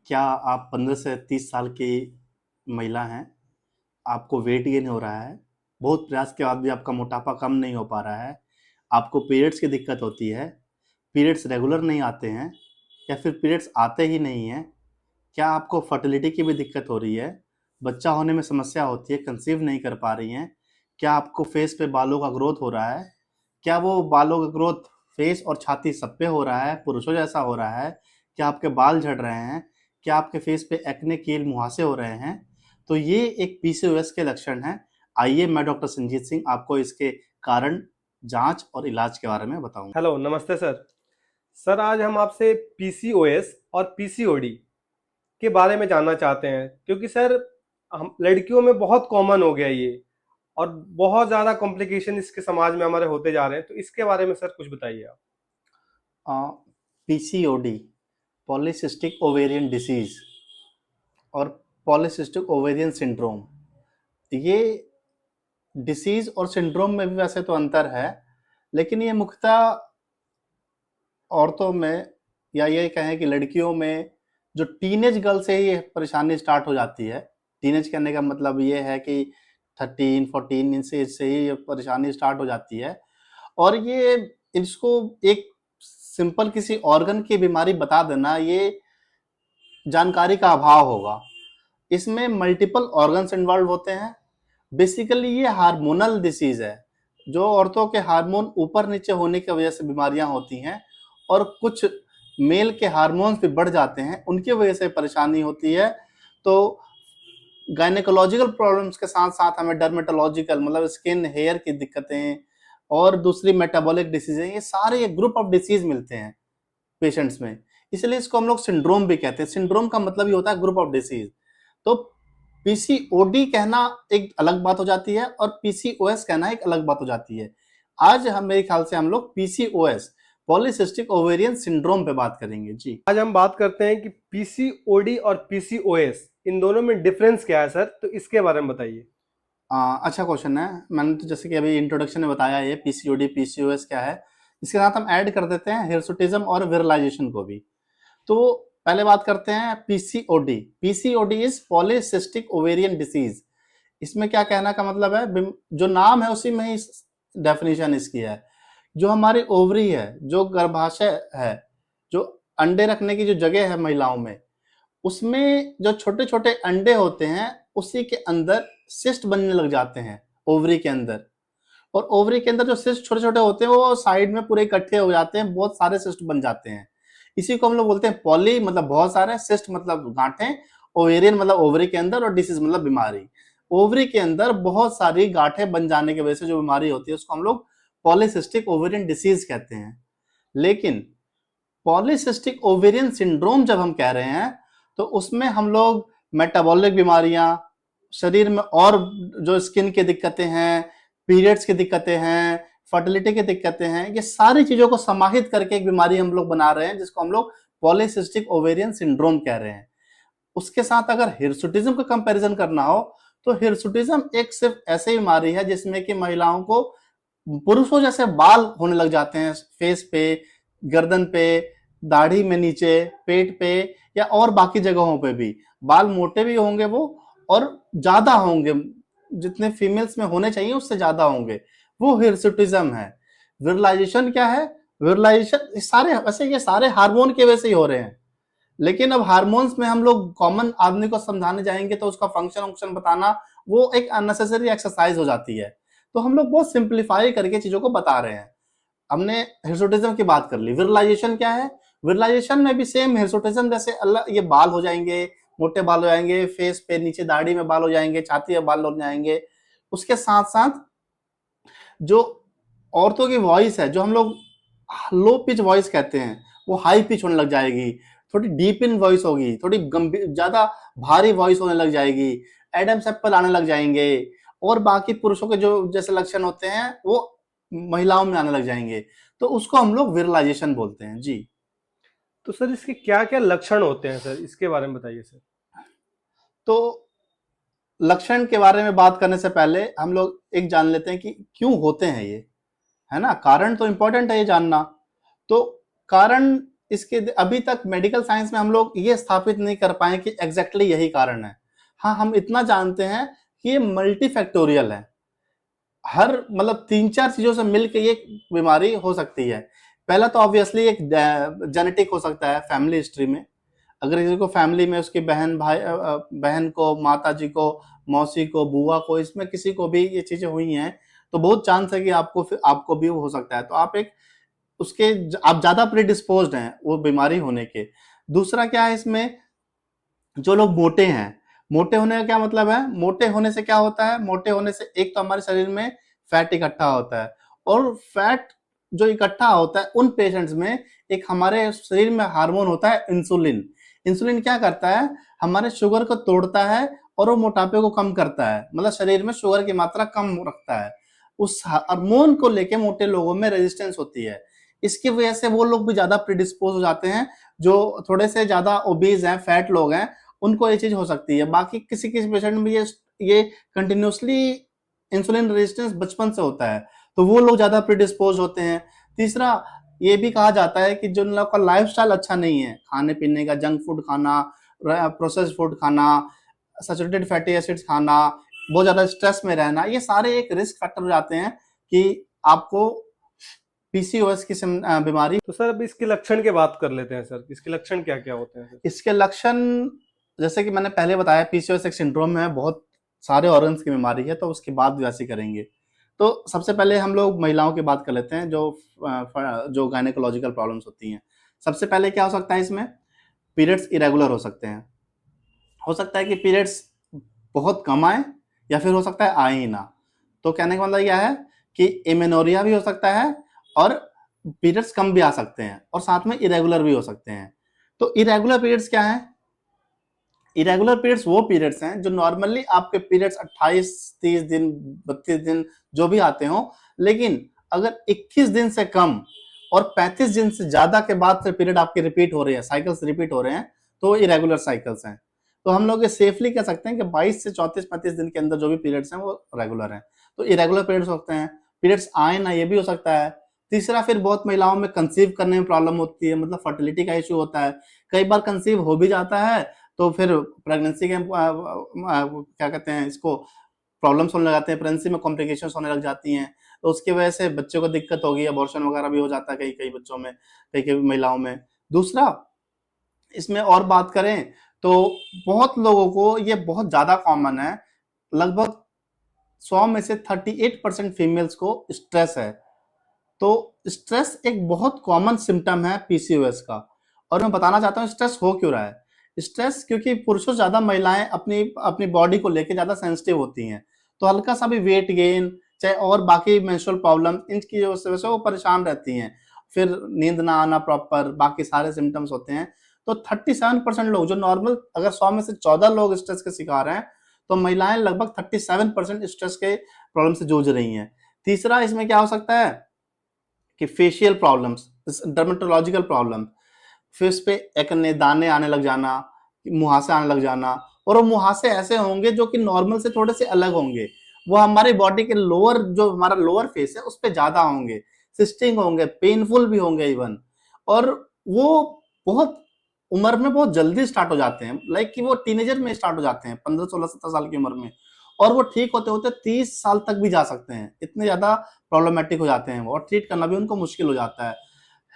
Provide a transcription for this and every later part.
क्या आप 15 से 30 साल की महिला हैं? आपको वेट गेन हो रहा है, बहुत प्रयास के बाद भी आपका मोटापा कम नहीं हो पा रहा है, आपको पीरियड्स की दिक्कत होती है, पीरियड्स रेगुलर नहीं आते हैं या फिर पीरियड्स आते ही नहीं हैं, क्या आपको फर्टिलिटी की भी दिक्कत हो रही है, बच्चा होने में समस्या होती है, कंसीव नहीं कर पा रही हैं, क्या आपको फेस पे बालों का ग्रोथ हो रहा है, क्या वो बालों का ग्रोथ फेस और छाती सब पे हो रहा है, पुरुषों जैसा हो रहा है, क्या आपके बाल झड़ रहे हैं, क्या आपके फेस पे एक्ने कील मुहासे हो रहे हैं, तो ये एक पीसीओएस के लक्षण हैं। आइए मैं डॉक्टर संजीत सिंह आपको इसके कारण, जांच और इलाज के बारे में बताऊंगा। हेलो, नमस्ते सर। सर, आज हम आपसे पीसीओएस और पीसीओडी के बारे में जानना चाहते हैं, क्योंकि सर हम लड़कियों में बहुत कॉमन हो गया ये, और बहुत ज़्यादा कॉम्प्लिकेशन इसके समाज में हमारे होते जा रहे हैं। तो इसके बारे में सर कुछ बताइए आप। पीसीओडी, पॉलीसिस्टिक ओवेरियन डिसीज और पॉलीसिस्टिक ओवेरियन सिंड्रोम, ये डिसीज और सिंड्रोम में भी वैसे तो अंतर है, लेकिन ये मुख्यतः औरतों में, या ये कहें कि लड़कियों में, जो टीनेज गर्ल से ही ये परेशानी स्टार्ट हो जाती है। टीनेज कहने का मतलब ये है कि 13-14 इनसे से ही ये परेशानी स्टार्ट हो जाती है। और ये, इसको एक सिंपल किसी ऑर्गन की बीमारी बता देना, ये जानकारी का अभाव होगा। इसमें मल्टीपल ऑर्गन्स इन्वॉल्व होते हैं। बेसिकली ये हार्मोनल डिसीज है, जो औरतों के हार्मोन ऊपर नीचे होने की वजह से बीमारियां होती हैं, और कुछ मेल के हार्मोन्स भी बढ़ जाते हैं, उनकी वजह से परेशानी होती है। तो गायनेकोलॉजिकल प्रॉब्लम्स के साथ साथ हमें डर्मेटोलॉजिकल, मतलब स्किन हेयर की दिक्कतें और दूसरी मेटाबॉलिक डिसीजें, ये सारे एक ग्रुप ऑफ डिसीज मिलते हैं पेशेंट्स में। इसलिए इसको हम लोग सिंड्रोम भी कहते हैं। सिंड्रोम का मतलब ही होता है ग्रुप ऑफ डिसीज। तो पीसीओडी कहना एक अलग बात हो जाती है और पीसीओएस कहना एक अलग बात हो जाती है। आज हम, मेरे ख्याल से हम लोग पीसीओएस, पॉलीसिस्टिक ओवेरियन सिंड्रोम पे बात करेंगे जी। आज हम बात करते हैं कि पीसीओडी और पीसीओएस, इन दोनों में डिफरेंस क्या है सर, तो इसके बारे में बताइए। अच्छा क्वेश्चन है। मैंने तो जैसे कि अभी इंट्रोडक्शन में बताया, ये पीसीओडी पीसीओएस क्या है, इसके साथ हम ऐड कर देते हैं हिर्सुटिज्म और विरलाइजेशन को भी। तो पहले बात करते हैं PCOD. PCOD is polycystic ovarian disease. इसमें क्या कहना का मतलब है, जो नाम है उसी में ही डेफिनेशन इसकी है। जो हमारी ओवरी है, जो गर्भाशय है, जो अंडे रखने की जो जगह है महिलाओं में, उसमें जो छोटे छोटे अंडे होते हैं, उसी के अंदर सिस्ट बनने लग जाते हैं, ओवरी के अंदर। और ओवरी के अंदर जो सिस्ट छोटे छोटे होते हैं, वो साइड में पूरे इकट्ठे हो जाते हैं, बहुत सारे सिस्ट बन जाते हैं। इसी को हम लोग बोलते हैं पॉली, मतलब बहुत सारे, सिस्ट मतलब गांठें, ओवेरियन मतलब ओवरी के अंदर, और डिसीज मतलब बीमारी। ओवरी के अंदर बहुत सारी गांठें बन जाने की वजह से जो बीमारी होती है, उसको हम लोग पॉलीसिस्टिक ओवेरियन डिसीज कहते हैं। लेकिन पॉलीसिस्टिक ओवेरियन सिंड्रोम जब हम कह रहे हैं, तो उसमें हम लोग मेटाबॉलिक बीमारियां, शरीर में और जो स्किन की दिक्कतें हैं, पीरियड्स की दिक्कतें हैं, फर्टिलिटी की दिक्कतें हैं, ये सारी चीजों को समाहित करके एक बीमारी हम लोग बना रहे हैं, जिसको हम लोग पॉलीसिस्टिक ओवेरियन सिंड्रोम कह रहे हैं। उसके साथ अगर हिर्सुटिज्म का कंपैरिजन करना हो, तो हिर्सुटिज्म एक सिर्फ ऐसी बीमारी है जिसमें कि महिलाओं को पुरुषों जैसे बाल होने लग जाते हैं, फेस पे, गर्दन पे, दाढ़ी में नीचे, पेट पे, या और बाकी जगहों पे भी। बाल मोटे भी होंगे वो, और ज्यादा होंगे, जितने फीमेल्स में होने चाहिए उससे ज्यादा होंगे। वो हिर्सुटिज्म है। विरलाइजेशन क्या है? विरलाइजेशन सारे, वैसे ये सारे हार्मोन की वजह से ही हो रहे हैं। लेकिन अब हार्मोन्स में हम लोग कॉमन आदमी को समझाने जाएंगे तो उसका फंक्शन वंक्शन बताना वो एक अननेसेसरी एक्सरसाइज हो जाती है। तो हम लोग बहुत सिंप्लीफाई करके चीजों को बता रहे हैं। हमने हिर्सुटिज्म की बात कर ली। विरलाइजेशन क्या है? विरलाइजेशन में भी सेम हिर्सुटिज्म जैसे अलग, ये बाल हो जाएंगे, मोटे बाल हो जाएंगे, फेस पे नीचे दाढ़ी में बाल हो जाएंगे, छाती में बाल हो जाएंगे। उसके साथ साथ जो औरतों की वॉइस है, जो हम लोग लो पिच वॉइस कहते हैं, वो हाई पिच होने लग जाएगी, थोड़ी डीप इन वॉइस होगी, थोड़ी गंभीर, ज्यादा भारी वॉइस होने लग जाएगी, एडम एप्पल आने लग जाएंगे, और बाकी पुरुषों के जो जैसे लक्षण होते हैं वो महिलाओं में आने लग जाएंगे। तो उसको हम लोग विरलाइजेशन बोलते हैं जी। तो सर, इसके क्या क्या लक्षण होते हैं सर, इसके बारे में बताइए सर। तो लक्षण के बारे में बात करने से पहले हम लोग एक जान लेते हैं कि क्यों होते हैं ये, है ना। कारण तो इंपॉर्टेंट है ये जानना। तो कारण इसके अभी तक मेडिकल साइंस में हम लोग ये स्थापित नहीं कर पाए कि एग्जैक्टली यही कारण है। हाँ, हम इतना जानते हैं कि ये मल्टीफैक्टोरियल है। हर मतलब 3-4 चीज़ों से मिलके ये बीमारी हो सकती है। पहला तो ऑब्वियसली एक जेनेटिक हो सकता है फैमिली हिस्ट्री में। अगर किसी को फैमिली में उसकी बहन को, माताजी को, मौसी को, बुआ को, इसमें किसी को भी ये चीज़ें हुई हैं, तो बहुत चांस है कि आपको भी वो हो सकता है। तो आप आप ज़्यादा प्रीडिस्पोज्ड हैं वो बीमारी होने के। दूसरा क्या है इसमें, जो लोग मोटे हैं, मोटे होने का क्या मतलब है? मोटे होने से क्या होता है? मोटे होने से एक तो हमारे शरीर में फैट इकट्ठा होता है, और फैट जो इकट्ठा होता है उन पेशेंट्स में एक हमारे शरीर में हार्मोन होता है इंसुलिन। इंसुलिन क्या करता है? हमारे शुगर को तोड़ता है और वो मोटापे को कम करता है, मतलब शरीर में शुगर की मात्रा कम रखता है। उस हार्मोन को लेके मोटे लोगों में रेजिस्टेंस होती है। इसकी वजह से वो लोग भी ज्यादा प्रिडिस्पोज हो जाते हैं, जो थोड़े से ज्यादा ओबीज हैं, फैट लोग हैं, उनको ये चीज हो सकती है। बाकी किसी किसी पेशेंट में ये कंटिन्यूसली इंसुलिन रेजिस्टेंस बचपन से होता है, तो वो लोग ज्यादा प्रिडिस्पोज होते हैं। तीसरा, ये भी कहा जाता है कि जिन लोग का लाइफस्टाइल अच्छा नहीं है, खाने पीने का, जंक फूड खाना, प्रोसेस्ड फूड खाना, सैचुरेटेड फैटी एसिड्स खाना, बहुत ज्यादा स्ट्रेस में रहना, ये सारे एक रिस्क फैक्टर हो जाते हैं कि आपको पीसीओएस की बीमारी। तो सर अब इसके लक्षण की बात कर लेते हैं सर, इसके लक्षण क्या क्या होते हैं सर? इसके लक्षण, जैसे कि मैंने पहले बताया, पीसीओएस एक सिंड्रोम है, बहुत सारे ऑर्गन्स की बीमारी है, तो उसके बाद वैसे करेंगे। तो सबसे पहले हम लोग महिलाओं की बात कर लेते हैं, जो गायनेकोलॉजिकल प्रॉब्लम्स होती हैं। सबसे पहले क्या हो सकता है इसमें? पीरियड्स इरेगुलर हो सकते हैं। हो सकता है कि पीरियड्स बहुत कम आए, या फिर हो सकता है आए ही ना। तो कहने का मतलब यह है कि एमेनोरिया भी हो सकता है, और पीरियड्स कम भी आ सकते हैं, और साथ में इरेगुलर भी हो सकते हैं। तो इरेगुलर पीरियड्स क्या है? इरेगुलर पीरियड्स वो पीरियड्स हैं जो नॉर्मली आपके पीरियड्स 28, 30 दिन, 32 दिन जो भी आते हो, लेकिन अगर 21 दिन से कम और 35 दिन से ज्यादा के बाद से पीरियड आपके रिपीट हो रहे हैं, साइकिल्स रिपीट हो रहे हैं, तो इरेगुलर साइकिल्स हैं। तो हम लोग ये सेफली कह सकते हैं कि 22 से 34-35 दिन के अंदर जो भी पीरियड्स हैं वो रेगुलर हैं। तो इरेगुलर पीरियड्स होते हैं। पीरियड्स आए ना, ये भी हो सकता है। तीसरा, फिर बहुत महिलाओं में कंसीव करने में प्रॉब्लम होती है, मतलब फर्टिलिटी का इश्यू होता है। कई बार कंसीव हो भी जाता है, तो फिर प्रेगनेंसी के क्या कहते हैं इसको, प्रॉब्लम्स होने लग जाते हैं, प्रेगनेंसी में कॉम्प्लिकेशंस होने लग जाती हैं, तो उसकी वजह से बच्चे को दिक्कत होगी, अबॉर्शन वगैरह भी हो जाता है कई कई बच्चों में, कई कई महिलाओं में। दूसरा, इसमें और बात करें तो बहुत लोगों को ये बहुत ज्यादा कॉमन है, लगभग 100 में से 38% फीमेल्स को स्ट्रेस है। तो स्ट्रेस एक बहुत कॉमन सिम्टम है पीसीओएस का, और मैं बताना चाहता हूँ स्ट्रेस हो क्यों रहा है। स्ट्रेस क्योंकि पुरुषों से ज्यादा महिलाएं अपनी अपनी बॉडी को लेकर ज्यादा सेंसिटिव होती हैं, तो हल्का सा भी वेट गेन, चाहे और बाकी मेंस्ट्रुअल प्रॉब्लम, इनकी वजह से वो परेशान रहती हैं। फिर नींद ना आना प्रॉपर, बाकी सारे सिम्टम्स होते हैं। तो 37% लोग, जो नॉर्मल अगर 100 में से 14 लोग स्ट्रेस के शिकार हैं, तो महिलाएं लगभग 37% स्ट्रेस के प्रॉब्लम से जूझ रही हैं। तीसरा, इसमें क्या हो सकता है कि facial problems, dermatological problem, face पे एक्ने, दाने आने लग जाना, मुहासे आने लग जाना, और वो मुहासे ऐसे होंगे जो कि नॉर्मल से थोड़े से अलग होंगे। वो हमारी बॉडी के लोअर, जो हमारा लोअर फेस है उस पे ज्यादा होंगे, सिस्टिंग होंगे, पेनफुल भी होंगे इवन। और वो बहुत उम्र में बहुत जल्दी स्टार्ट हो जाते हैं, लाइक कि वो टीनेजर में स्टार्ट हो जाते हैं, 15, 16, 17 साल की उम्र में, और वो ठीक होते होते 30 साल तक भी जा सकते हैं। इतने ज्यादा प्रॉब्लमेटिक हो जाते हैं वो, और ट्रीट करना भी उनको मुश्किल हो जाता है।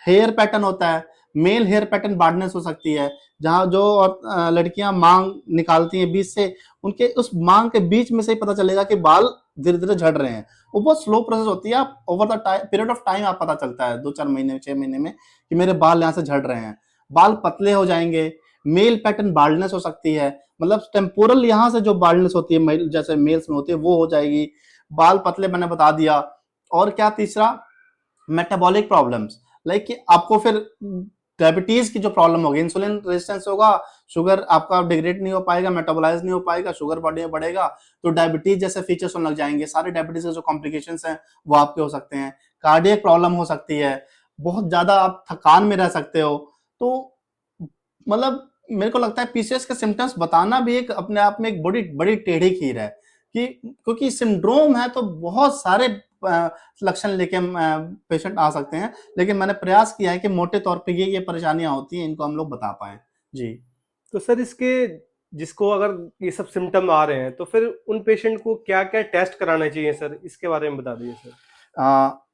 हेयर पैटर्न होता है, मेल हेयर पैटर्न बार्डनेस हो सकती है, जहां जो लड़कियां मांग निकालती हैं बीच से, उनके उस मांग के बीच में से ही पता चलेगा कि बाल धीरे धीरे झड़ रहे हैं। वो बहुत स्लो प्रोसेस होती है, आप over the time, period of time आप पता चलता है 2-4 महीने, 6 महीने में, कि मेरे बाल यहाँ से झड़ रहे हैं। बाल पतले हो जाएंगे, मेल पैटर्न बाल्डनेस हो सकती है, मतलब टेम्पोरल यहाँ से जो बाल्डनेस होती है जैसे मेल्स में होती है वो हो जाएगी। बाल पतले मैंने बता दिया। और क्या तीसरा, मेटाबॉलिक प्रॉब्लम्स, लाइक कि आपको फिर डायबिटीज की जो प्रॉब्लम होगी, इंसुलिन रेजिस्टेंस होगा, शुगर आपका डिग्रेड नहीं हो पाएगा, मेटाबोलाइज नहीं हो पाएगा, शुगर बॉडी में बढ़ेगा, तो डायबिटीज जैसे फीचर्स होने लग जाएंगे। सारे डायबिटीज के जो कॉम्प्लिकेशंस हैं वो आपके हो सकते हैं। कार्डियक प्रॉब्लम हो सकती है, बहुत ज्यादा आप थकान में रह सकते हो। तो मतलब मेरे को लगता है पीसीएस के सिम्टम्स बताना भी एक अपने आप में एक बड़ी बड़ी टेढ़ी खीर है, कि क्योंकि सिंड्रोम है तो बहुत सारे लक्षण लेके पेशेंट आ सकते हैं, लेकिन मैंने प्रयास किया है कि मोटे तौर पे ये परेशानियां होती हैं, इनको हम लोग बता पाएं। जी। तो सर इसके, जिसको अगर ये सब सिम्टम आ रहे हैं तो फिर उन पेशेंट को क्या क्या टेस्ट कराना चाहिए सर, इसके बारे में बता दीजिए सर।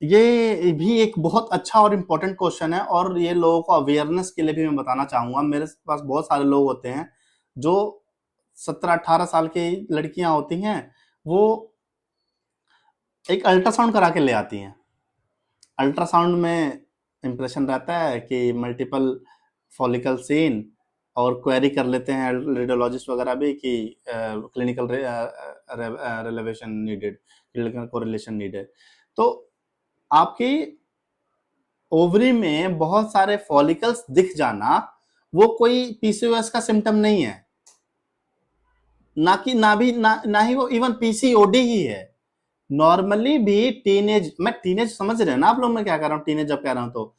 ये भी एक बहुत अच्छा और इम्पोर्टेंट क्वेश्चन है, और ये लोगों को अवेयरनेस के लिए भी मैं बताना चाहूंगा। मेरे पास बहुत सारे लोग होते हैं जो 17-18 साल की लड़कियां होती हैं, वो एक अल्ट्रासाउंड करा के ले आती हैं। अल्ट्रासाउंड में इम्प्रेशन रहता है कि मल्टीपल फॉलिकल सीन, और क्वेरी कर लेते हैं रेडियोलॉजिस्ट वगैरह भी कि clinical relevation needed, clinical correlation needed. तो आपकी ओवरी में बहुत सारे फॉलिकल्स दिख जाना वो कोई पीसीओएस का सिम्टम नहीं है, ना ही वो इवन पीसीओडी ही है। नॉर्मली भी टीनेज, मैं टीनेज समझ रहे हैं ना आप लोग, मैं क्या कर रहा हूँ टीनेज जब कह रहा हूँ तो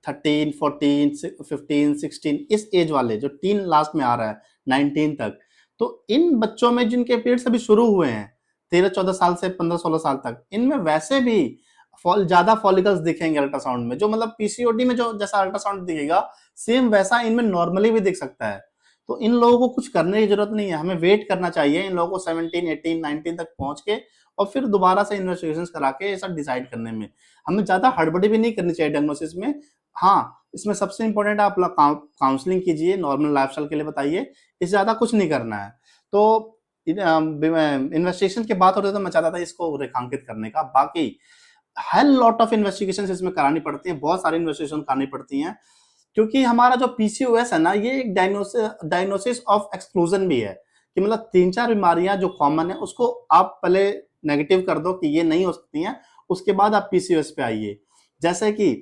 13, 14, 15, 16 इस एज वाले जो टीन लास्ट में आ रहा है 19 तक, तो इन बच्चों में जिनके पीरियड्स अभी शुरू हुए हैं 13-14 साल से 15-16 साल तक, इनमें वैसे भी ज्यादा फॉलिकल्स दिखेंगे अल्ट्रासाउंड में। जो मतलब पीसीओडी में जो जैसा अल्ट्रासाउंड दिखेगा सेम वैसा इनमें नॉर्मली भी दिख सकता है। तो इन लोगों को कुछ करने की जरूरत नहीं है, हमें वेट करना चाहिए इन लोगों को 17, 18, 19 तक पहुंच के, और फिर दोबारा से इन्वेस्टिगेशन करा के ऐसा डिसाइड करने में हमें ज्यादा हड़बड़ी भी नहीं करनी चाहिए डायग्नोसिस में। हाँ, इसमें सबसे इंपॉर्टेंट आप काउंसलिंग कीजिए, नॉर्मल लाइफस्टाइल के लिए बताइए, इससे ज्यादा कुछ नहीं करना है। तो इन्वेस्टिगेशन की बात हो रही है तो मैं चाहता था इसको रेखांकित करने का। बाकी हर लॉट ऑफ इन्वेस्टिगेशन इसमें करानी पड़ती है, बहुत सारी इन्वेस्टिगेशन करानी पड़ती हैं, क्योंकि हमारा जो पीसीओएस है ना, ये एक डायग्नोसिस ऑफ एक्सक्लूजन भी है, कि मतलब 3-4 बीमारियां जो कॉमन है उसको आप पहले नेगेटिव कर दो कि ये नहीं हो सकती हैं, उसके बाद आप पीसीओएस पे आइए। जैसे कि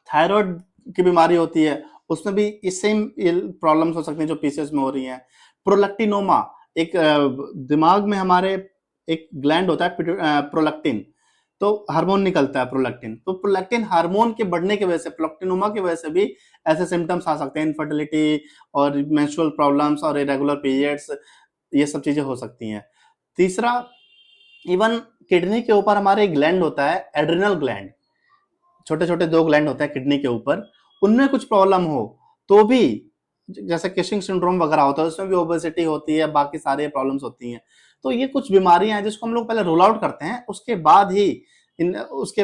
थायराइड की बीमारी होती है, उसमें भी इस सेम प्रॉब्लम्स हो सकती हैं जो पीसीओएस में हो रही हैं। प्रोलैक्टिनोमा, एक दिमाग में हमारे एक ग्लैंड होता है प्रोलैक्टिन, तो हार्मोन निकलता है प्रोलैक्टिन, तो प्रोलैक्टिन हार्मोन के बढ़ने की वजह से, प्रोलैक्टिनोमा की वजह से भी ऐसे सिम्टम्स आ सकते हैं, इनफर्टिलिटी और मेंस्ट्रुअल प्रॉब्लम्स और इरेगुलर पीरियड्स, ये सब चीजें हो सकती हैं। तीसरा, इवन किडनी के ऊपर हमारे एक ग्लैंड होता है एड्रिनल ग्लैंड, छोटे छोटे 2 ग्लैंड होते हैं किडनी के ऊपर, उनमें कुछ प्रॉब्लम हो तो भी, जैसे किशिंग सिंड्रोम वगैरह होता है उसमें भी ओबेसिटी होती है, बाकी सारी प्रॉब्लम्स होती हैं। तो ये कुछ बीमारियां हैं जिसको हम लोग पहले रूल आउट करते हैं, उसके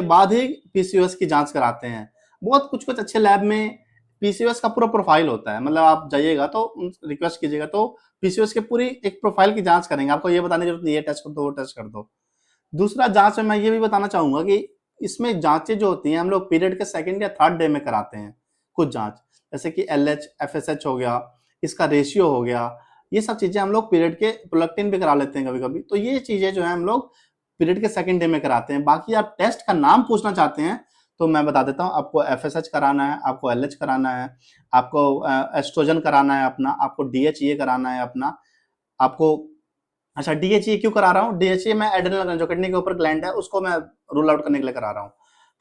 बाद ही पीसीओएस की जांच कराते हैं। बहुत कुछ कुछ अच्छे लैब में पीसीओएस का पूरा प्रोफाइल होता है, मतलब आप जाइएगा तो रिक्वेस्ट कीजिएगा तो पीसीओएस की पूरी एक प्रोफाइल की जांच करेंगे, आपको ये बताने की जरूरत नहीं है टेस्ट कर दो वो टेस्ट कर दो। दूसरा, जांच में मैं ये भी बताना चाहूंगा कि इसमें जांचें जो होती हैं हम लोग पीरियड के सेकंड या थर्ड डे में कराते हैं कुछ जांच, जैसे कि एलएच एफएसएच हो गया, इसका रेशियो हो गया, ये सब चीजें हम लोग पीरियड के, प्रोलैक्टिन भी करा लेते हैं कभी कभी, तो ये चीजें जो है हम लोग पीरियड के सेकंड डे में कराते हैं। बाकी आप टेस्ट का नाम पूछना चाहते हैं तो मैं बता देता हूँ, आपको एफएसएच कराना है, आपको एलएच कराना है, आपको एस्ट्रोजन कराना है अपना, आपको डीएचए कराना है अपना, आपको, अच्छा डीएचए क्यों करा रहा हूँ, डीएचए मैं एड्रेनल ग्लैंड जो किडनी के ऊपर ग्लैंड है उसको मैं रूल आउट करने के लिए करा रहा हूँ।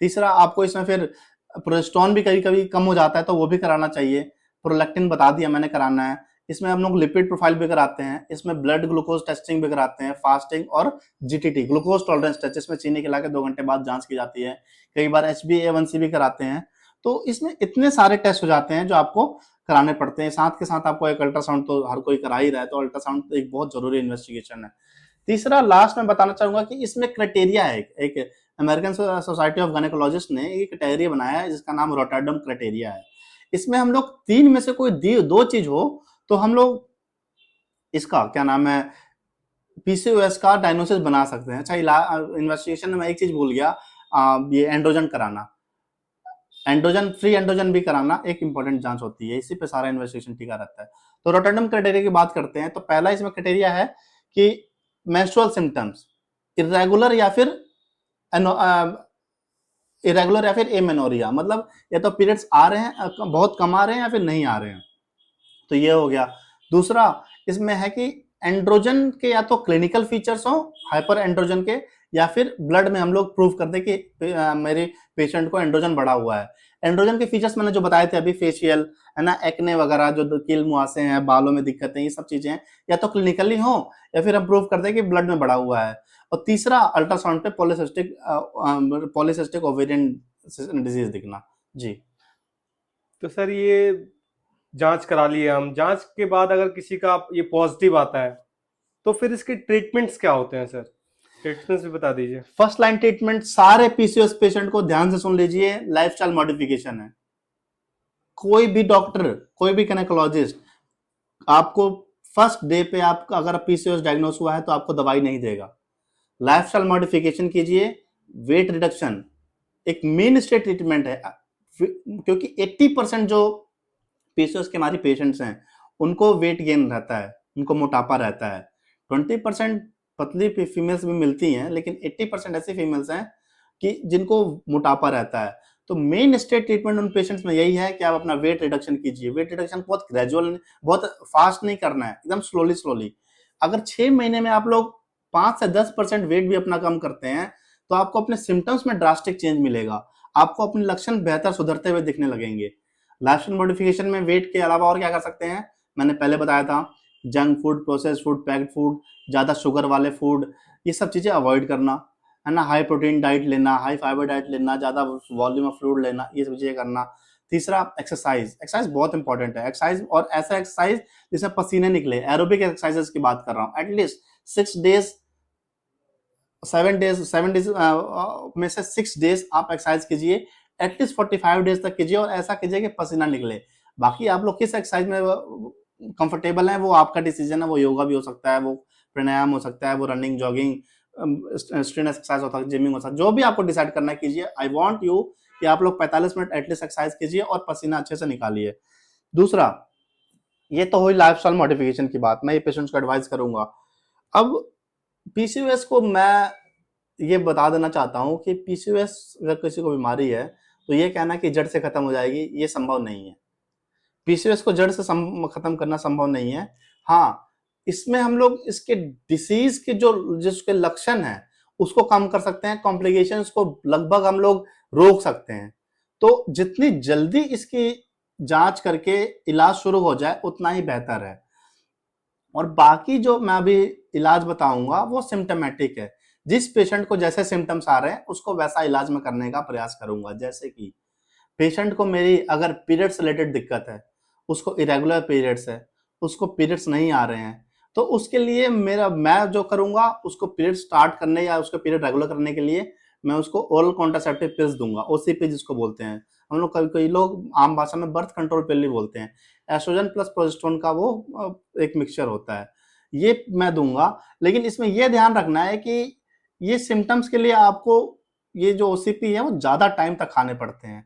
तीसरा, आपको इसमें फिर प्रोजेस्टेरोन भी कभी कभी कम हो जाता है तो वो भी कराना चाहिए। प्रोलैक्टिन बता दिया मैंने कराना है। इसमें हम लोग लिपिड प्रोफाइल भी कराते हैं, इसमें ब्लड ग्लूकोज टेस्टिंग भी कराते हैं, फास्टिंग और जीटीटी ग्लूकोज टॉलरेंस टेस्ट, इसमें चीनी खिला के 2 घंटे बाद जांच की जाती है। कई बार HbA1c भी कराते हैं। तो इसमें इतने सारे टेस्ट हो जाते हैं जो आपको कराने पड़ते हैं। साथ के साथ आपको एक अल्ट्रासाउंड तो हर कोई करा ही रहा है, तो अल्ट्रासाउंड एक बहुत जरूरी इन्वेस्टिगेशन है। तीसरा, लास्ट में बताना चाहूंगा कि इसमें क्राइटेरिया है, एक अमेरिकन सोसाइटी ऑफ गायनेकोलॉजिस्ट ने एक क्राइटेरिया बनाया है जिसका नाम रोटरडम क्राइटेरिया है। इसमें हम लोग 3 में से कोई 2 चीज हो तो हम लोग इसका क्या नाम है, पीसीओएस का डायग्नोसिस बना सकते हैं। अच्छा, इन्वेस्टिगेशन में मैं एक चीज भूल गया, ये एंड्रोजन कराना, एंड्रोजन, फ्री एंड्रोजन भी कराना एक इंपॉर्टेंट जांच होती है, इसी पे सारा इन्वेस्टिगेशन टिका रहता है। तो रोटरडम क्राइटेरिया की बात करते हैं तो पहला इसमें क्राइटेरिया है कि मेंस्ट्रुअल सिम्टम्स इरेगुलर या फिर इरेगुलर या फिर एमेनोरिया, मतलब या तो पीरियड्स आ रहे हैं, बहुत कम आ रहे हैं या फिर नहीं आ रहे हैं, तो ये हो गया। दूसरा, इसमें है कि एंड्रोजन के या तो क्लिनिकल फीचर्स हो हाइपर एंड्रोजन के, या फिर ब्लड में हम लोग प्रूव कर दे कि मेरे पेशेंट को एंड्रोजन बढ़ा हुआ है। एंड्रोजन के फीचर्स मैंने जो बताए थे अभी, फेशियल है ना, एक्ने वगैरह जो कील मुहासे हैं, बालों में दिक्कतें, ये सब चीजें हैं, या तो क्लिनिकली हो या फिर हम प्रूव कर दें कि ब्लड में बढ़ा हुआ है। और तीसरा, अल्ट्रासाउंड पे पॉलीसिस्टिक ओवेरियन डिजीज दिखना। जी। तो सर ये जांच करा लिए हम, जांच के बाद अगर किसी का ये पॉजिटिव आता है तो फिर इसके ट्रीटमेंट्स क्या होते हैं सर? ट्रीटमेंट्स भी बता दीजिए। फर्स्ट लाइन ट्रीटमेंट सारे पीसीओएस पेशेंट को ध्यान से सुन लीजिए, लाइफस्टाइल मॉडिफिकेशन है। कोई भी डॉक्टर, कोई भी गायनेकोलॉजिस्ट आपको फर्स्ट डे पे, आप अगर पीसीओएस डायग्नोस हुआ है तो आपको दवाई नहीं देगा। लाइफस्टाइल मॉडिफिकेशन कीजिए, वेट रिडक्शन एक मेन स्टेट ट्रीटमेंट है, क्योंकि 80% जो पीसीओएस के हमारी पेशेंट्स हैं उनको वेट गेन रहता है, उनको मोटापा रहता है। 20% पतली फीमेल्स भी मिलती हैं, लेकिन 80% ऐसी फीमेल्स हैं कि जिनको मोटापा रहता है। तो मेन स्टेट ट्रीटमेंट उन पेशेंट्स में यही है कि आप अपना वेट रिडक्शन कीजिए। वेट रिडक्शन बहुत ग्रेजुअल, बहुत फास्ट नहीं करना है, एकदम स्लोली स्लोली। अगर 6 महीने में आप लोग 5 से 10% वेट भी अपना कम करते हैं तो आपको अपने सिम्टम्स में ड्रास्टिक चेंज मिलेगा, आपको अपने लक्षण बेहतर सुधरते हुए दिखने लगेंगे। लाइफस्टाइल मॉडिफिकेशन में वेट के अलावा और क्या कर सकते हैं, मैंने पहले बताया था, junk food, processed food, packed food, ज़्यादा शुगर वाले फूड, ये सब चीज़ें अवॉइड करना, है ना, हाई प्रोटीन डाइट लेना, हाई फाइबर डाइट लेना, ज़्यादा वॉल्यूम ऑफ फ्लूइड लेना, ये सब चीज़ें करना। तीसरा, एक्सरसाइज। एक्सरसाइज बहुत इंपॉर्टेंट है। एक्सरसाइज, और ऐसा एक्सरसाइज जिसमें पसीने निकले, एरोबिक एक्सरसाइजेस की बात कर रहा हूँ। एटलीस्ट 6 डेज, 7 डेज में से 6 डेज आप एक्सरसाइज कीजिए, एटलीस्ट 45 डेज तक कीजिए, और ऐसा कीजिए कि पसीना निकले। बाकी आप लोग किस एक्सरसाइज में कंफर्टेबल हैं वो आपका डिसीजन है, वो योगा भी हो सकता है, वो प्राणायाम हो सकता है, वो रनिंग, जॉगिंग, स्ट्रेन एक्सरसाइज होता है, जिमिंग हो सकता है, जो भी आपको डिसाइड करना है कीजिए। आई वांट यू कि आप लोग 45 मिनट एटलीस्ट एक्सरसाइज कीजिए और पसीना अच्छे से निकालिए। दूसरा, ये तो हुई लाइफस्टाइल मॉडिफिकेशन की बात, मैं ये पेशेंट्स को एडवाइस करूंगा। अब पीसीओएस को मैं ये बता देना चाहता हूँ कि पीसीओएस अगर किसी को बीमारी है तो ये कहना कि जड़ से खत्म हो जाएगी, ये संभव नहीं है। पीसीओएस को जड़ से खत्म करना संभव नहीं है। हाँ, इसमें हम लोग इसके डिसीज के जो जिसके लक्षण हैं उसको कम कर सकते हैं, कॉम्प्लिकेशंस को लगभग हम लोग रोक सकते हैं। तो जितनी जल्दी इसकी जांच करके इलाज शुरू हो जाए उतना ही बेहतर है। और बाकी जो मैं अभी इलाज बताऊंगा वो सिम्टोमेटिक है, जिस पेशेंट को जैसे सिम्टम्स आ रहे हैं उसको वैसा इलाज में करने का प्रयास करूंगा। जैसे कि पेशेंट को मेरी अगर पीरियड्स रिलेटेड दिक्कत है, उसको इरेगुलर पीरियड्स है, उसको पीरियड्स नहीं आ रहे हैं, तो उसके लिए मैं जो करूंगा, उसको पीरियड स्टार्ट करने या उसको पीरियड रेगुलर करने के लिए मैं उसको ओरल कॉन्ट्रासेप्टिव पिल्स दूंगा, ओसीपी जिसको बोलते हैं हम लोग। कई लोग आम भाषा में बर्थ कंट्रोल पिल भी बोलते हैं। एस्ट्रोजन प्लस प्रोजेस्टेरोन का वो एक मिक्सचर होता है, ये मैं दूंगा। लेकिन इसमें यह ध्यान रखना है कि ये सिम्टम्स के लिए आपको ये जो ओसीपी है वो ज्यादा टाइम तक खाने पड़ते हैं।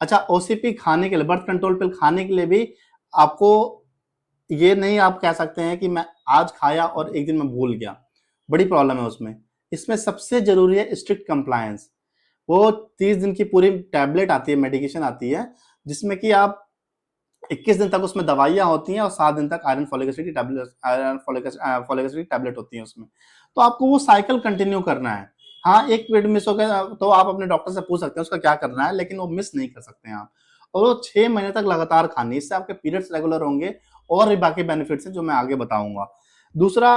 अच्छा, ओसीपी खाने के लिए, बर्थ कंट्रोल पिल खाने के लिए भी आपको ये नहीं आप कह सकते हैं कि मैं आज खाया और एक दिन में भूल गया, बड़ी प्रॉब्लम है उसमें। इसमें सबसे जरूरी है स्ट्रिक्ट कंप्लायंस। वो 30 दिन की पूरी टैबलेट आती है, मेडिकेशन आती है, जिसमें कि आप 21 दिन तक उसमें दवाइयाँ होती हैं और 7 दिन तक आयरन फॉलिक एसिड की टैबलेट, फॉलिक एसिड की टैबलेट होती है उसमें। तो आपको वो साइकिल कंटिन्यू करना है। हाँ, एक पीरियड मिस हो गया तो आप अपने डॉक्टर से पूछ सकते हैं उसका क्या करना है, लेकिन वो मिस नहीं कर सकते हैं आप। और वो 6 महीने तक लगातार खानी, इससे आपके पीरियड्स रेगुलर होंगे और भी बाकी बेनिफिट्स हैं जो मैं आगे बताऊंगा। दूसरा,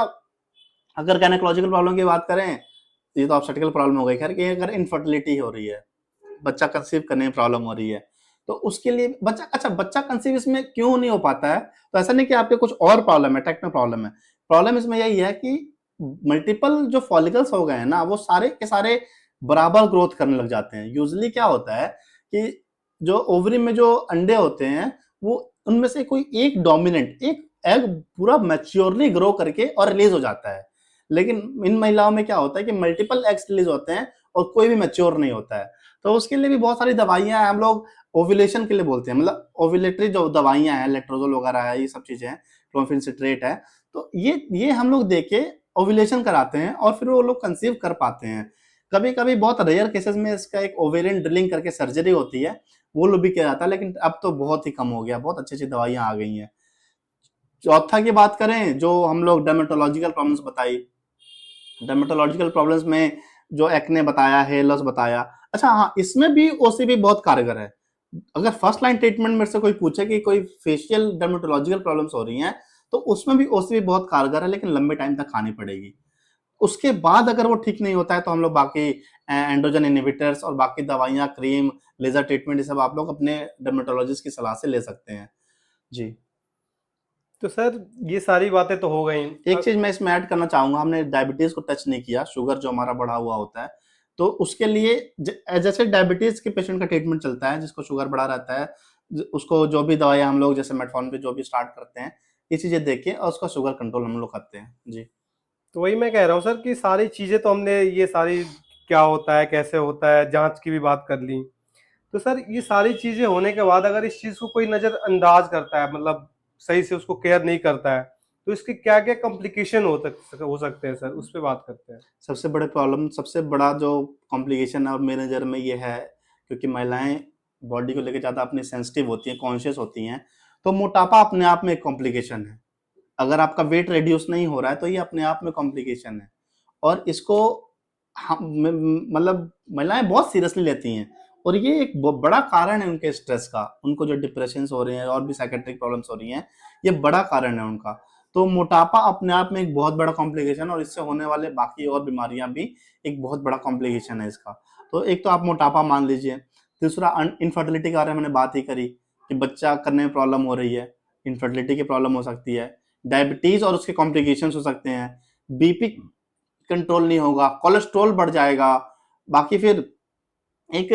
अगर गायनेकोलॉजिकल प्रॉब्लम की बात करें, ये तो ऑब्स्टेटिकल प्रॉब्लम हो गई, खैर कि अगर इनफर्टिलिटी हो रही है, बच्चा कंसीव करने में प्रॉब्लम हो रही है, तो उसके लिए बच्चा कंसीव इसमें क्यों नहीं हो पाता है, तो ऐसा नहीं कि आपके कुछ और प्रॉब्लम है, टेक्निकल प्रॉब्लम है। प्रॉब्लम इसमें यही है कि मल्टीपल जो फॉलिकल्स हो गए हैं ना, वो सारे के सारे बराबर ग्रोथ करने लग जाते हैं। यूजुअली क्या होता है कि जो ओवरी में जो अंडे होते हैं, वो उनमें से कोई एक डोमिनेंट, एक एग पूरा मैच्योरली ग्रो करके और रिलीज हो जाता है। लेकिन इन महिलाओं में क्या होता है कि मल्टीपल एग्स रिलीज होते हैं और कोई भी मैच्योर नहीं होता है। तो उसके लिए भी बहुत सारी दवाइयां हैं, हम लोग ओव्यूलेशन के लिए बोलते हैं, मतलब ओव्यूलेटरी जो दवाइयां हैं, लेट्रोजोल वगैरह है, ये सब चीजें हैं, क्लोमिफेन सिट्रेट है, तो ये हम लोग देके ओव्यूलेशन कराते हैं और फिर वो लोग कंसीव कर पाते हैं। कभी कभी बहुत रेयर केसेस में इसका एक ओवेरियन ड्रिलिंग करके सर्जरी होती है, वो लोग भी किया जाता है, लेकिन अब तो बहुत ही कम हो गया, बहुत अच्छी अच्छी दवाइयां आ गई हैं। चौथा की बात करें, जो हम लोग डर्मेटोलॉजिकल प्रॉब्लम्स बताई, डर्मेटोलॉजिकल प्रॉब्लम्स में जो एक्ने बताया, हेयर लॉस बताया, अच्छा हाँ, इसमें भी ओसीपी बहुत कारगर है। अगर फर्स्ट लाइन ट्रीटमेंट मेरे से कोई पूछे कि कोई फेशियल डर्मेटोलॉजिकल प्रॉब्लम्स हो रही हैं, तो उसमें भी ओसीबी बहुत कारगर है, लेकिन लंबे टाइम तक खानी पड़ेगी। उसके बाद अगर वो ठीक नहीं होता है तो हम लोग बाकी एंड्रोजन इनहिबिटर्स और बाकी दवाइयाँ, क्रीम, लेज़र ट्रीटमेंट, ये सब आप लोग अपने डर्मेटोलॉजिस्ट की सलाह से ले सकते हैं। जी। तो सर ये सारी बातें तो हो गई। एक चीज़ मैं इसमें ऐड करना चाहूँगा, हमने डायबिटीज़ को टच नहीं किया, शुगर जो हमारा बढ़ा हुआ होता है। तो उसके लिए जैसे डायबिटीज़ के पेशेंट का ट्रीटमेंट चलता है, जिसको शुगर बढ़ा रहता है, उसको जो भी दवाइयाँ हम लोग जैसे मेटफॉर्मिन पे जो भी स्टार्ट करते हैं, ये चीज़ें देख के और उसका शुगर कंट्रोल हम लोग करते हैं। जी। तो वही मैं कह रहा हूँ सर कि सारी चीजें तो हमने ये सारी क्या होता है कैसे होता है जांच की भी बात कर ली। तो सर ये सारी चीजें होने के बाद अगर इस चीज को कोई नजरअंदाज करता है, मतलब सही से उसको केयर नहीं करता है, तो इसके क्या क्या कॉम्प्लिकेशन हो सकते हैं सर, उस पर बात करते हैं। सबसे बड़ा जो कॉम्प्लिकेशन है और मेरे नज़र में ये है, क्योंकि महिलाएं बॉडी को लेकर ज़्यादा अपनी सेंसिटिव होती हैं, कॉन्शियस होती हैं, तो मोटापा अपने आप में एक कॉम्प्लिकेशन है। अगर आपका वेट रिड्यूस नहीं हो रहा है तो ये अपने आप में कॉम्प्लिकेशन है, और इसको मतलब महिलाएं बहुत सीरियसली लेती हैं, और ये एक बड़ा कारण है उनके स्ट्रेस का, उनको जो डिप्रेशन हो रहे हैं और भी साइकेट्रिक प्रॉब्लम्स हो रही हैं, ये बड़ा कारण है उनका। तो मोटापा अपने आप में एक बहुत बड़ा कॉम्प्लिकेशन है, और इससे होने वाले बाकी और बीमारियां भी एक बहुत बड़ा कॉम्प्लिकेशन है इसका। तो एक तो आप मोटापा मान लीजिए, दूसरा इनफर्टिलिटी के बारे में मैंने बात ही करी कि बच्चा करने में प्रॉब्लम हो रही है, इनफर्टिलिटी की प्रॉब्लम हो सकती है, डायबिटीज और उसके कॉम्प्लिकेशंस हो सकते हैं, बीपी कंट्रोल नहीं होगा, कोलेस्ट्रॉल बढ़ जाएगा। बाकी फिर एक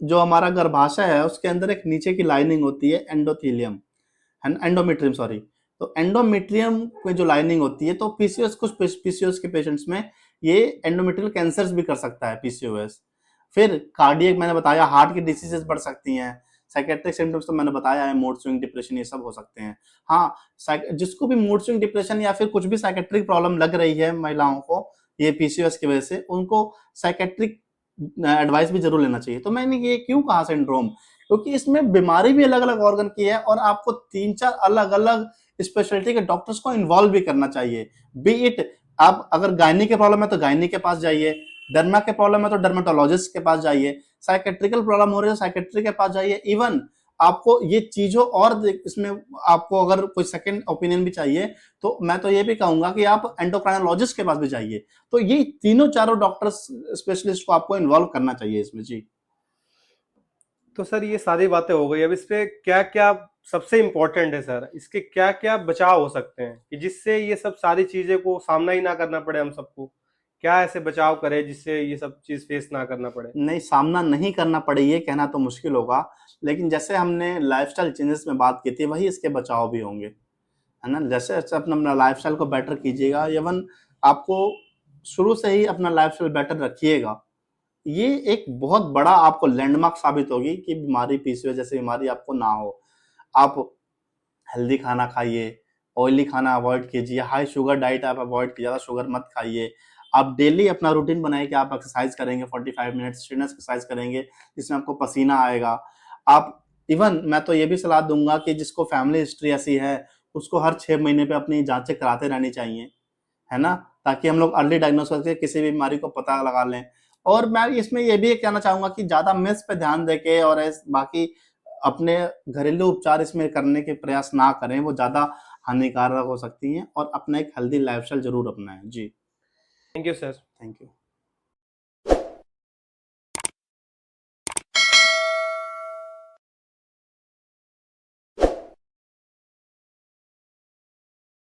जो हमारा गर्भाशय है उसके अंदर एक नीचे की लाइनिंग होती है, एंडोथेलियम, एंडोमेट्रियम सॉरी। तो एंडोमेट्रियम में जो लाइनिंग होती है, तो पीसीओएस, कुछ पीसीओएस के पेशेंट्स में ये एंडोमेट्रियल कैंसर्स भी कर सकता है पीसीओएस। फिर कार्डियक मैंने बताया, हार्ट की डिसीजेस बढ़ सकती हैं। साइकेट्रिक सिम्टम्स तो मैंने बताया है, मूड स्विंग, डिप्रेशन, ये सब हो सकते हैं। हाँ, जिसको भी मूड स्विंग, डिप्रेशन या फिर कुछ भी साइकेट्रिक प्रॉब्लम लग रही है महिलाओं को ये पीसीओएस की वजह से, उनको साइकेट्रिक एडवाइस भी जरूर लेना चाहिए। तो मैंने ये क्यों कहा सिंड्रोम, क्योंकि इसमें बीमारी भी अलग अलग ऑर्गन की है, और आपको 3-4 अलग अलग स्पेशलिटी के डॉक्टर्स को इन्वॉल्व भी करना चाहिए। बी इट, आप अगर गायनी के प्रॉब्लम है तो गायनी के पास जाइए, डर्मा के प्रॉब्लम है तो डर्मेटोलॉजिस्ट के पास जाइए, साइकेट्रिकल प्रॉब्लम हो रही है तो साइकेट्री के पास जाइए। इवन आपको ये चीजों और इसमें आपको अगर कोई सेकंड ओपिनियन भी चाहिए, तो मैं तो ये भी कहूंगा कि आप एंडोक्राइनोलॉजिस्ट के पास भी जाइए। तो ये तीनों चारों डॉक्टर्स, स्पेशलिस्ट को आपको इन्वॉल्व करना चाहिए इसमें। जी। तो सर ये सारी बातें हो गई, अब इस पे क्या क्या सबसे इम्पोर्टेंट है सर, इसके क्या क्या बचाव हो सकते हैं कि जिससे ये सब सारी चीजें को सामना ही ना करना पड़े हम सबको, क्या ऐसे बचाव करें जिससे ये सब चीज फेस ना करना पड़े। नहीं, सामना नहीं करना पड़े ये कहना तो मुश्किल होगा, लेकिन जैसे हमने लाइफस्टाइल चेंजेस में बात की थी, वही इसके बचाव भी होंगे, है ना। जैसे जैसे अपना लाइफस्टाइल को बेटर कीजिएगा, इवन आपको शुरू से ही अपना लाइफस्टाइल बेटर रखिएगा, ये एक बहुत बड़ा आपको लैंडमार्क साबित होगी कि बीमारी, पीसीओएस जैसी बीमारी आपको ना हो। आप हेल्दी खाना खाइए, ऑयली खाना अवॉइड कीजिए, हाई शुगर डाइट आप अवॉइड कीजिए, ज़्यादा शुगर मत खाइए। आप डेली अपना रूटीन बनाइए कि आप एक्सरसाइज करेंगे, 45 मिनट्स स्ट्रेनर्स एक्सरसाइज करेंगे, जिसमें आपको पसीना आएगा। आप इवन मैं तो ये भी सलाह दूंगा कि जिसको फैमिली हिस्ट्री ऐसी है, उसको हर 6 महीने पे अपनी जांचें कराते रहनी चाहिए, है ना, ताकि हम लोग अर्ली डायग्नोस करके किसी भी बीमारी को पता लगा लें। और मैं इसमें ये भी कहना चाहूंगा कि ज्यादा मिस पे ध्यान देके और बाकी अपने घरेलू उपचार इसमें करने के प्रयास ना करें, वो ज्यादा हानिकारक हो सकती हैं, और अपना एक हेल्दी लाइफस्टाइल जरूर अपनाएं। जी। Thank you sir. Thank you.